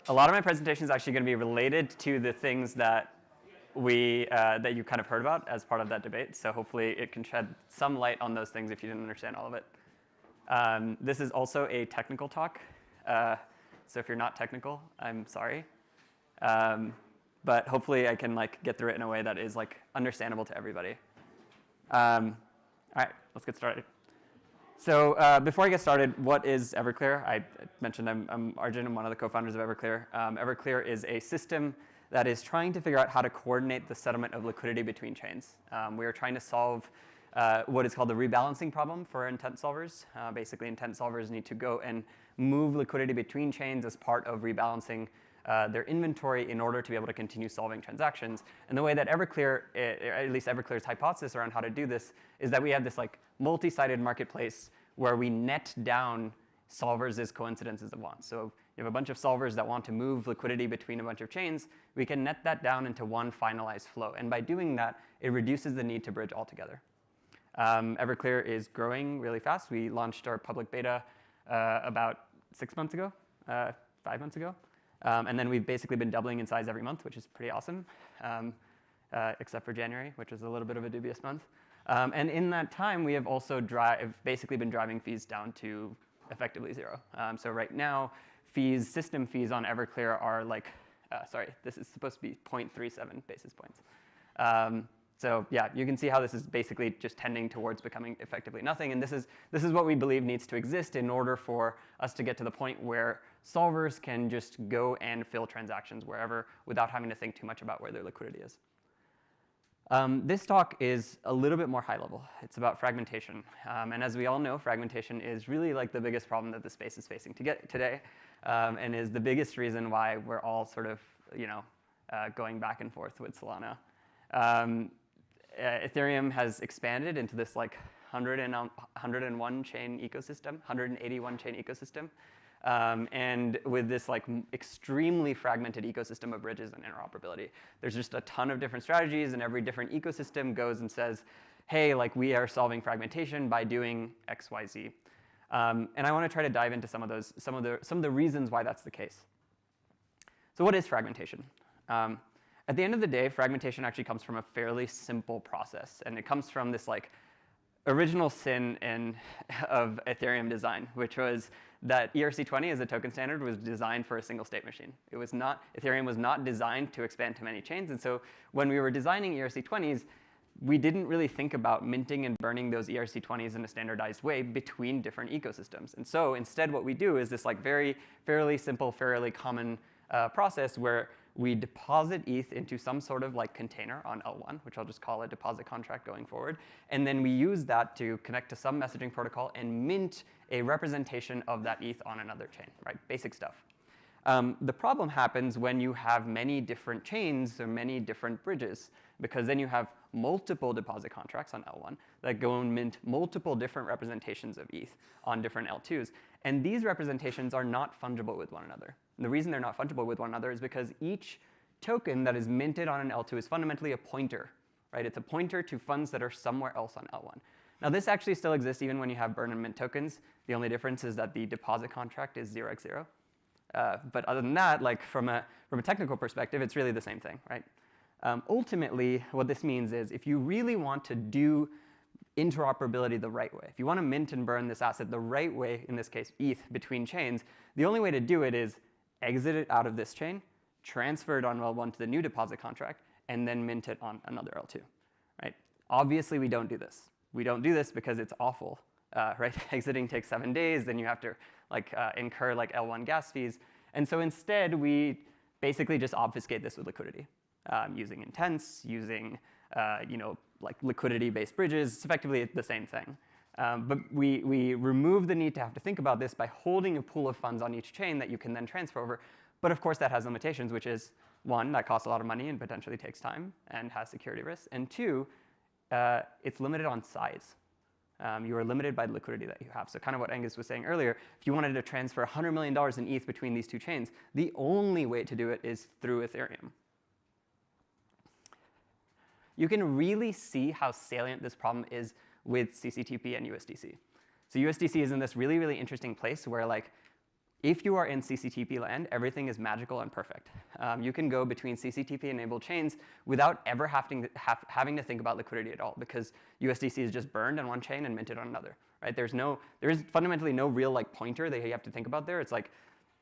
A lot of my presentation is actually going to be related to the things that that you kind of heard about as part of that debate. So hopefully it can shed some light on those things if you didn't understand all of it. This is also a technical talk. So if you're not technical, I'm sorry. But hopefully I can get through it in a way that is understandable to everybody. All right, let's get started. So before I get started, what is Everclear? I mentioned I'm Arjun. I'm one of the co-founders of Everclear. Everclear is a system that is trying to figure out how to coordinate the settlement of liquidity between chains. We are trying to solve what is called the rebalancing problem for intent solvers. Basically, intent solvers need to go and move liquidity between chains as part of rebalancing their inventory in order to be able to continue solving transactions. And the way that Everclear, at least Everclear's hypothesis around how to do this, is that we have this multi-sided marketplace where we net down solvers as coincidences of wants. So you have a bunch of solvers that want to move liquidity between a bunch of chains. We can net that down into one finalized flow. And by doing that, it reduces the need to bridge altogether. Everclear is growing really fast. We launched our public beta about 6 months ago, 5 months ago. And then we've basically been doubling in size every month, which is pretty awesome, except for January, which was a little bit of a dubious month. And in that time, we have also basically been driving fees down to effectively zero. So right now, system fees on Everclear are this is supposed to be 0.37 basis points. So yeah, you can see how this is basically just tending towards becoming effectively nothing. And this is what we believe needs to exist in order for us to get to the point where solvers can just go and fill transactions wherever without having to think too much about where their liquidity is. This talk is a little bit more high level. It's about fragmentation. And as we all know, fragmentation is really the biggest problem that the space is facing today, and is the biggest reason why we're all sort of going back and forth with Solana. Ethereum has expanded into this 101 chain ecosystem, 181 chain ecosystem. And with this extremely fragmented ecosystem of bridges and interoperability. There's just a ton of different strategies, and every different ecosystem goes and says, hey, we are solving fragmentation by doing X, Y, Z. And I want to try to dive into some of the reasons why that's the case. So what is fragmentation? At the end of the day, fragmentation actually comes from a fairly simple process, and it comes from this original sin of Ethereum design, which was that ERC20 as a token standard was designed for a single state machine. Ethereum was not designed to expand to many chains, and so when we were designing ERC20s, we didn't really think about minting and burning those ERC20s in a standardized way between different ecosystems. And so instead what we do is this fairly simple, fairly common process where we deposit ETH into some sort of container on L1, which I'll just call a deposit contract going forward. And then we use that to connect to some messaging protocol and mint a representation of that ETH on another chain, right? Basic stuff. The problem happens when you have many different chains or many different bridges, because then you have multiple deposit contracts on L1 that go and mint multiple different representations of ETH on different L2s. And these representations are not fungible with one another. And the reason they're not fungible with one another is because each token that is minted on an L2 is fundamentally a pointer, right? It's a pointer to funds that are somewhere else on L1. Now this actually still exists even when you have burn and mint tokens. The only difference is that the deposit contract is 0x0. But other than that, from a technical perspective, it's really the same thing, right? Ultimately, what this means is if you really want to do interoperability the right way, if you want to mint and burn this asset the right way, in this case ETH, between chains, the only way to do it is exit it out of this chain, transfer it on L1 to the new deposit contract, and then mint it on another L2, right? Obviously, we don't do this. We don't do this because it's awful, right? Exiting takes 7 days, then you have to incur L1 gas fees. And so instead, we basically just obfuscate this with liquidity, using intents, using liquidity-based bridges. It's effectively the same thing. But we remove the need to have to think about this by holding a pool of funds on each chain that you can then transfer over. But of course, that has limitations, which is, one, that costs a lot of money and potentially takes time and has security risks. And two, it's limited on size. You are limited by the liquidity that you have. So kind of what Angus was saying earlier, if you wanted to transfer $100 million in ETH between these two chains, the only way to do it is through Ethereum. You can really see how salient this problem is with CCTP and USDC. So USDC is in this really, really interesting place where if you are in CCTP land, everything is magical and perfect. You can go between CCTP-enabled chains without ever having to think about liquidity at all, because USDC is just burned on one chain and minted on another. Right? There is fundamentally no real like pointer that you have to think about there. It's like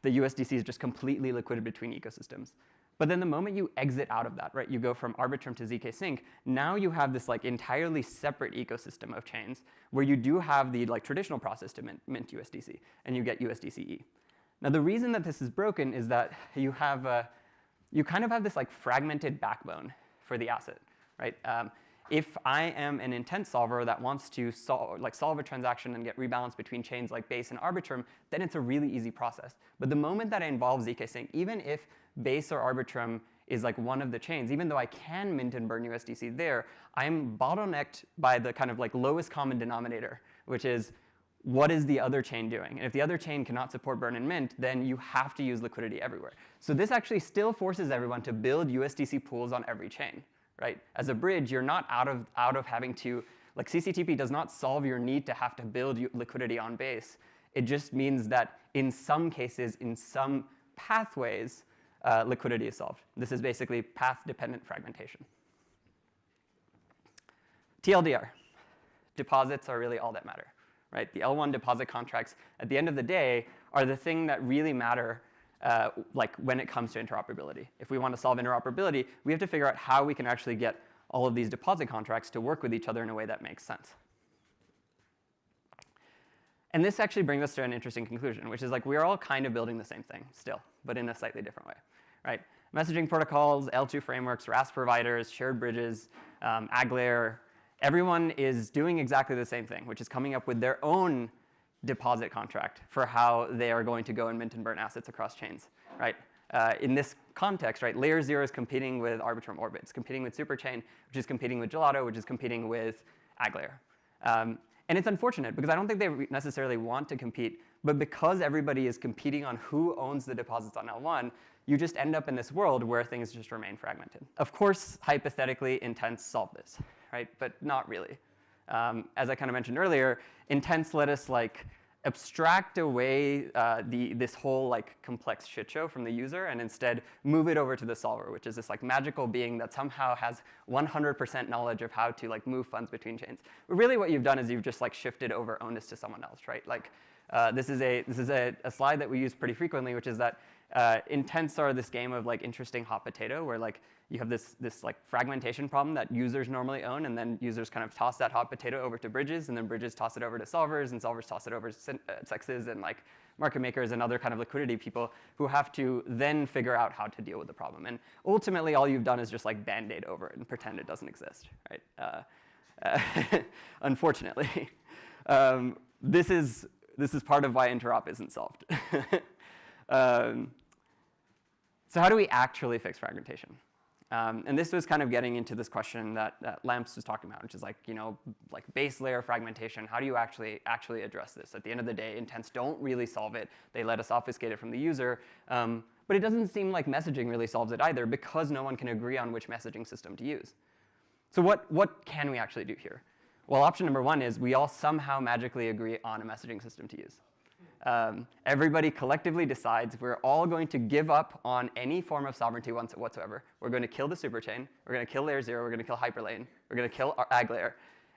the USDC is just completely liquid between ecosystems. But then the moment you exit out of that, right, you go from Arbitrum to ZK Sync, now you have this like entirely separate ecosystem of chains where you do have the like traditional process to mint USDC, and you get USDCE. Now the reason that this is broken is that you have you kind of have this like fragmented backbone for the asset, right? If I am an intent solver that wants to solve a transaction and get rebalanced between chains like Base and Arbitrum, then it's a really easy process. But the moment that I involve ZK Sync, even if Base or Arbitrum is like one of the chains, even though I can mint and burn USDC there, I'm bottlenecked by the kind of like lowest common denominator, which is what is the other chain doing? And if the other chain cannot support burn and mint, then you have to use liquidity everywhere. So this actually still forces everyone to build USDC pools on every chain. Right? As a bridge, you're not out of having to, like CCTP does not solve your need to have to build liquidity on Base. It just means that in some cases, in some pathways, liquidity is solved. This is basically path-dependent fragmentation. TLDR, deposits are really all that matter. Right? The L1 deposit contracts, at the end of the day, are the thing that really matter like when it comes to interoperability. If we want to solve interoperability, we have to figure out how we can actually get all of these deposit contracts to work with each other in a way that makes sense. And this actually brings us to an interesting conclusion, which is like we're all kind of building the same thing still, but in a slightly different way. Right? Messaging protocols, L2 frameworks, RAS providers, shared bridges, AgLayer, everyone is doing exactly the same thing, which is coming up with their own deposit contract for how they are going to go and mint and burn assets across chains, right? In this context, right, Layer 0 is competing with Arbitrum Orbit. It's competing with Superchain, which is competing with Gelato, which is competing with AgLayer. And it's unfortunate because I don't think they necessarily want to compete, but because everybody is competing on who owns the deposits on L1, you just end up in this world where things just remain fragmented. Of course, hypothetically, intents solve this, right? But not really. As I kind of mentioned earlier, intents let us like abstract away this whole like complex shit show from the user and instead move it over to the solver, which is this like magical being that somehow has 100% knowledge of how to like move funds between chains. But really what you've done is you've just like shifted over onus to someone else, right? Like this is a slide that we use pretty frequently, which is that intents are this game of like interesting hot potato where like you have this like fragmentation problem that users normally own, and then users kind of toss that hot potato over to bridges, and then bridges toss it over to solvers, and solvers toss it over to sexes and like market makers and other kind of liquidity people who have to then figure out how to deal with the problem. And ultimately, all you've done is just like band-aid over it and pretend it doesn't exist, right? Unfortunately, this is part of why interop isn't solved. So how do we actually fix fragmentation? And this was kind of getting into this question that Lamps was talking about, which is like, you know, like base layer fragmentation. How do you actually address this? At the end of the day, intents don't really solve it. They let us obfuscate it from the user. But it doesn't seem like messaging really solves it either because no one can agree on which messaging system to use. So what can we actually do here? Well, option number one is we all somehow magically agree on a messaging system to use. Everybody collectively decides we're all going to give up on any form of sovereignty whatsoever. We're going to kill the superchain. We're going to kill Layer 0. We're going to kill Hyperlane. We're going to kill AgLayer.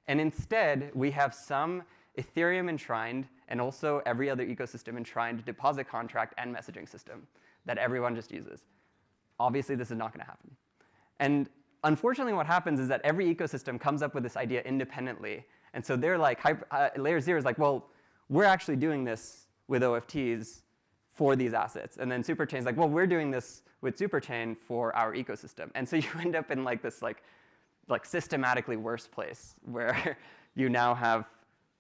And instead, we have some Ethereum enshrined and also every other ecosystem enshrined deposit contract and messaging system that everyone just uses. Obviously, this is not going to happen. And unfortunately, what happens is that every ecosystem comes up with this idea independently. And so they're like, Layer 0 is like, well, we're actually doing this with OFTs for these assets. And then Superchain's like, well, we're doing this with Superchain for our ecosystem. And so you end up in like this like systematically worse place where you now have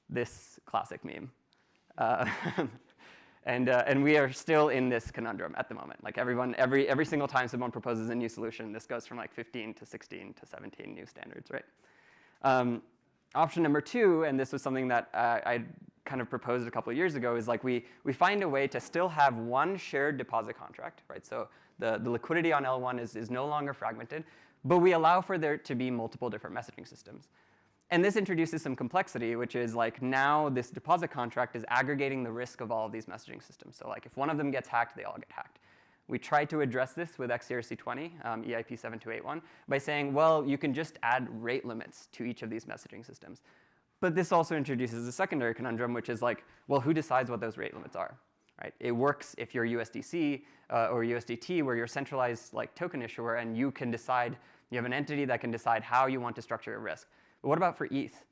this classic meme. And we are still in this conundrum at the moment. Like every single time someone proposes a new solution, this goes from like 15 to 16 to 17 new standards, right? Option number two, and this was something that I kind of proposed a couple of years ago, is like we find a way to still have one shared deposit contract, right? So the liquidity on L1 is no longer fragmented, but we allow for there to be multiple different messaging systems. And this introduces some complexity, which is like now this deposit contract is aggregating the risk of all of these messaging systems. So like if one of them gets hacked, they all get hacked. We tried to address this with XERC20, EIP 7281, by saying, well, you can just add rate limits to each of these messaging systems. But this also introduces a secondary conundrum, which is like, well, who decides what those rate limits are? Right? It works if you're USDC or USDT, where you're a centralized like token issuer, and you can decide, you have an entity that can decide how you want to structure your risk. But what about for ETH?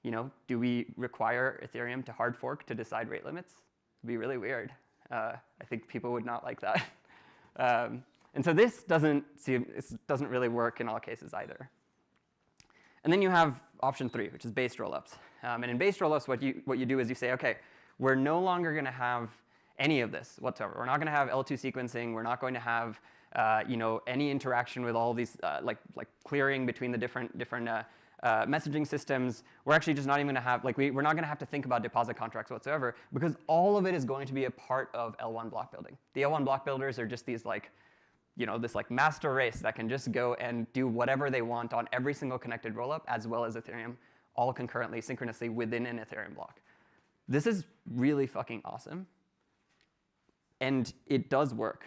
You know, do we require Ethereum to hard fork to decide rate limits? It'd be really weird. I think people would not like that. And so this doesn't really work in all cases either. And then you have option 3, which is based rollups. And in based rollups, what you do is you say, okay, we're no longer going to have any of this whatsoever. We're not going to have L2 sequencing. We're not going to have any interaction with all these like clearing between the different messaging systems. We're actually just not even going to have, like, we're not going to have to think about deposit contracts whatsoever, because all of it is going to be a part of L1 block building. The L1 block builders are just these like, this like master race that can just go and do whatever they want on every single connected rollup, as well as Ethereum, all concurrently, synchronously within an Ethereum block. This is really fucking awesome. And it does work.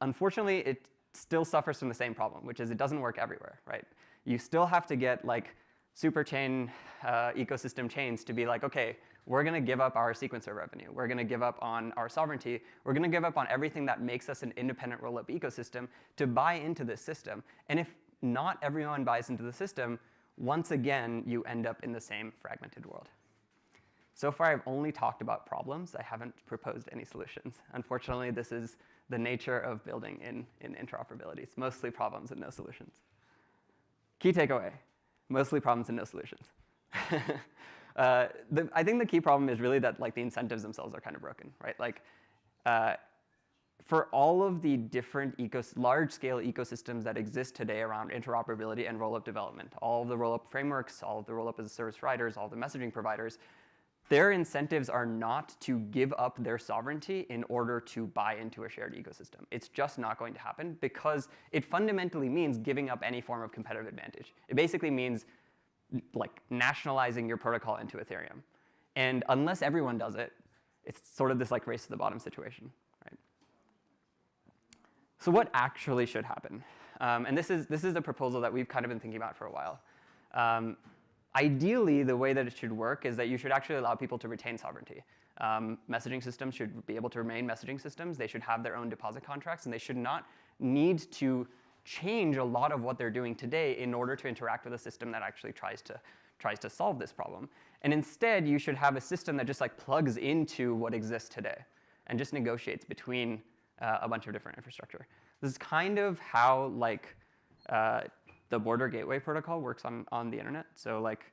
Unfortunately, it still suffers from the same problem, which is it doesn't work everywhere, right? You still have to get like super chain ecosystem chains to be like, okay, we're going to give up our sequencer revenue. We're going to give up on our sovereignty. We're going to give up on everything that makes us an independent rollup ecosystem to buy into this system. And if not everyone buys into the system, once again, you end up in the same fragmented world. So far, I've only talked about problems. I haven't proposed any solutions. Unfortunately, this is the nature of building in interoperability. It's mostly problems and no solutions. Key takeaway, mostly problems and no solutions. I think the key problem is really that like the incentives themselves are kind of broken, right? Like for all of the different large-scale ecosystems that exist today around interoperability and rollup development, all of the rollup frameworks, all of the rollup as a service providers, all the messaging providers, their incentives are not to give up their sovereignty in order to buy into a shared ecosystem. It's just not going to happen, because it fundamentally means giving up any form of competitive advantage. It basically means like nationalizing your protocol into Ethereum. And unless everyone does it, it's sort of this like race to the bottom situation, right? So what actually should happen? And this is a proposal that we've kind of been thinking about for a while. Ideally, the way that it should work is that you should actually allow people to retain sovereignty. Messaging systems should be able to remain messaging systems. They should have their own deposit contracts, and they should not need to change a lot of what they're doing today in order to interact with a system that actually tries to solve this problem. And instead, you should have a system that just like plugs into what exists today and just negotiates between a bunch of different infrastructure. This is kind of how like the border gateway protocol works on the internet. So like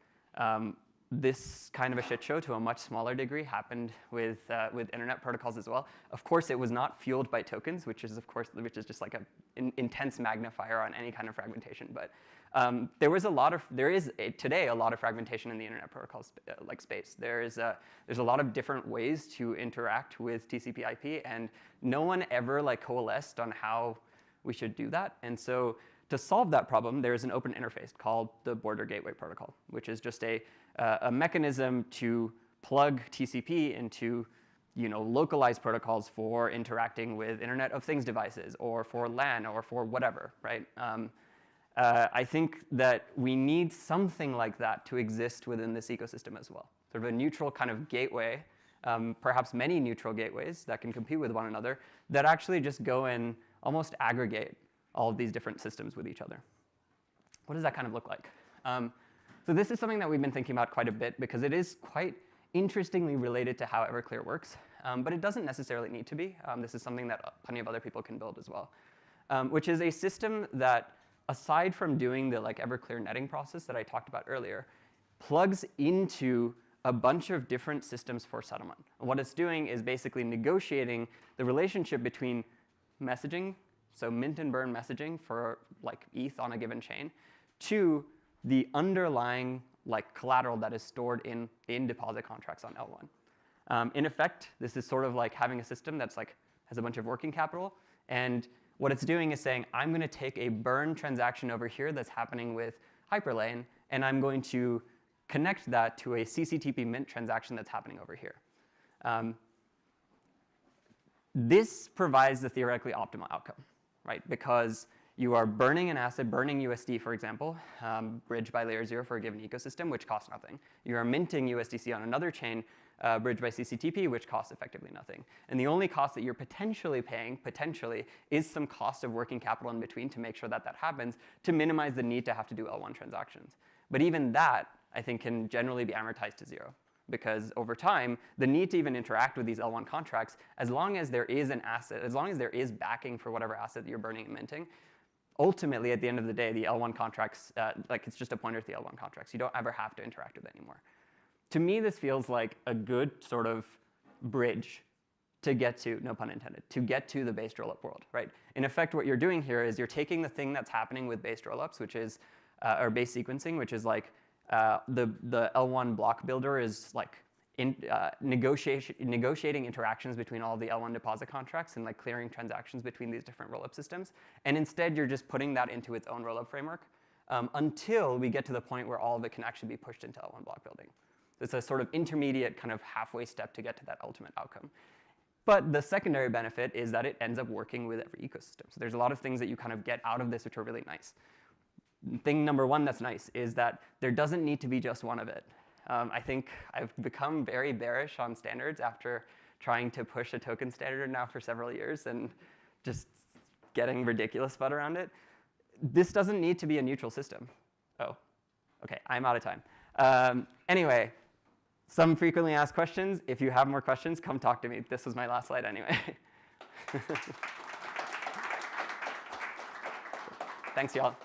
this kind of a shit show to a much smaller degree happened with internet protocols as well. Of course, it was not fueled by tokens, which is just like an intense magnifier on any kind of fragmentation. But there is today a lot of fragmentation in the internet protocol space. There's a lot of different ways to interact with TCP/IP, and no one ever like coalesced on how we should do that. And so to solve that problem, there is an open interface called the Border Gateway Protocol, which is just a mechanism to plug TCP into localized protocols for interacting with Internet of Things devices, or for LAN, or for whatever, right? I think that we need something like that to exist within this ecosystem as well. Sort of a neutral kind of gateway, perhaps many neutral gateways that can compete with one another, that actually just go and almost aggregate all of these different systems with each other. What does that kind of look like? So this is something that we've been thinking about quite a bit, because it is quite interestingly related to how Everclear works, but it doesn't necessarily need to be. This is something that plenty of other people can build as well, which is a system that, aside from doing the like Everclear netting process that I talked about earlier, plugs into a bunch of different systems for settlement. And what it's doing is basically negotiating the relationship between messaging, so mint and burn messaging for like ETH on a given chain, to the underlying like collateral that is stored in deposit contracts on L1. In effect, this is sort of like having a system that's like has a bunch of working capital, and what it's doing is saying, I'm going to take a burn transaction over here that's happening with Hyperlane, and I'm going to connect that to a CCTP mint transaction that's happening over here. This provides the theoretically optimal outcome, right? Because you are burning an asset, burning USD, for example, bridged by layer 0 for a given ecosystem, which costs nothing. You are minting USDC on another chain, bridged by CCTP, which costs effectively nothing. And the only cost that you're potentially paying, is some cost of working capital in between to make sure that that happens, to minimize the need to have to do L1 transactions. But even that, I think, can generally be amortized to 0. Because over time, the need to even interact with these L1 contracts, as long as there is an asset, as long as there is backing for whatever asset that you're burning and minting, ultimately, at the end of the day, the L1 contracts, it's just a pointer to the L1 contracts. You don't ever have to interact with it anymore. To me, this feels like a good sort of bridge to get to, no pun intended, to get to the based rollup world, right? In effect, what you're doing here is you're taking the thing that's happening with based rollups, which is, or base sequencing, which is like, the L1 block builder is like negotiating interactions between all the L1 deposit contracts and like clearing transactions between these different rollup systems. And instead, you're just putting that into its own rollup framework until we get to the point where all of it can actually be pushed into L1 block building. It's a sort of intermediate kind of halfway step to get to that ultimate outcome. But the secondary benefit is that it ends up working with every ecosystem. So there's a lot of things that you kind of get out of this which are really nice. Thing number one that's nice is that there doesn't need to be just one of it. I think I've become very bearish on standards after trying to push a token standard now for several years and just getting ridiculous FUD around it. This doesn't need to be a neutral system. Oh, OK, I'm out of time. Anyway, some frequently asked questions. If you have more questions, come talk to me. This was my last slide anyway. Thanks, y'all.